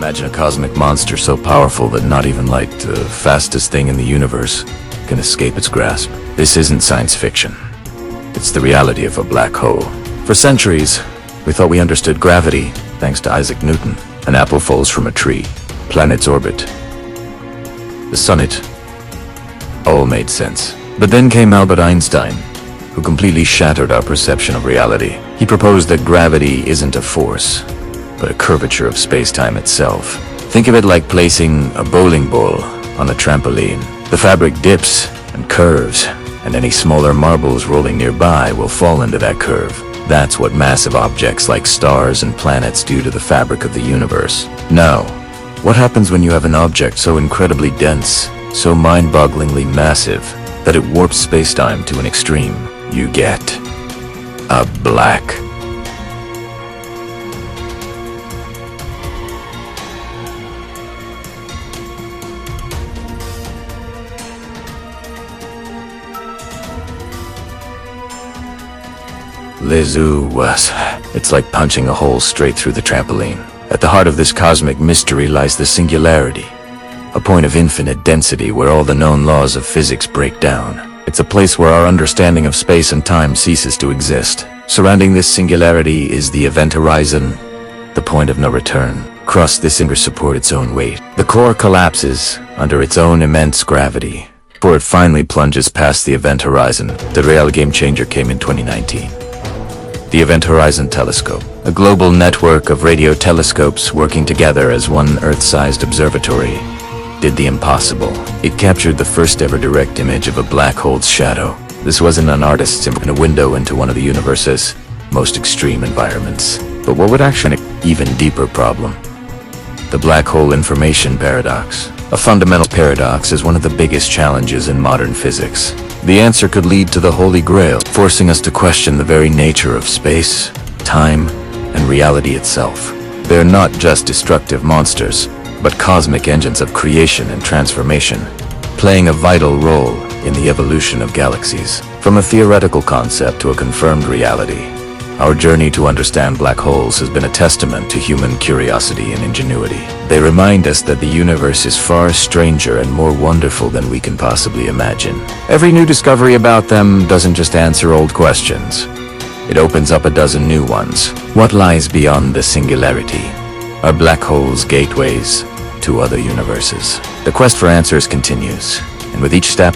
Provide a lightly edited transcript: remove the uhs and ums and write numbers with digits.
Imagine a cosmic monster so powerful that not even light, the fastest thing in the universe, can escape its grasp. This isn't science fiction. It's the reality of a black hole. For centuries, we thought we understood gravity, thanks to Isaac Newton. An apple falls from a tree, planets orbit, the sun it all made sense. But then came Albert Einstein, who completely shattered our perception of reality. He proposed that gravity isn't a force, but a curvature of space-time itself. Think of it like placing a bowling ball on a trampoline. The fabric dips and curves, and any smaller marbles rolling nearby will fall into that curve. That's what massive objects like stars and planets do to the fabric of the universe. Now, what happens when you have an object so incredibly dense, so mind-bogglingly massive, that it warps space-time to an extreme? You get a black Lizu was. It's like punching a hole straight through the trampoline. At the heart of this cosmic mystery lies the singularity, a point of infinite density where all the known laws of physics break down. It's a place where our understanding of space and time ceases to exist. Surrounding this singularity is the event horizon, the point of no return. Cross this and support its own weight. The core collapses under its own immense gravity, before it finally plunges past the event horizon. The real game changer came in 2019. The Event Horizon Telescope, a global network of radio telescopes working together as one Earth-sized observatory, did the impossible. It captured the first ever direct image of a black hole's shadow. This wasn't an artist's image in a window into one of the universe's most extreme environments. But what would actually be an even deeper problem? The black hole information paradox. A fundamental paradox is one of the biggest challenges in modern physics. The answer could lead to the Holy Grail, forcing us to question the very nature of space, time, and reality itself. They're not just destructive monsters, but cosmic engines of creation and transformation, playing a vital role in the evolution of galaxies. From a theoretical concept to a confirmed reality, our journey to understand black holes has been a testament to human curiosity and ingenuity. They remind us that the universe is far stranger and more wonderful than we can possibly imagine. Every new discovery about them doesn't just answer old questions. It opens up a dozen new ones. What lies beyond the singularity? Are black holes gateways to other universes? The quest for answers continues, and with each step,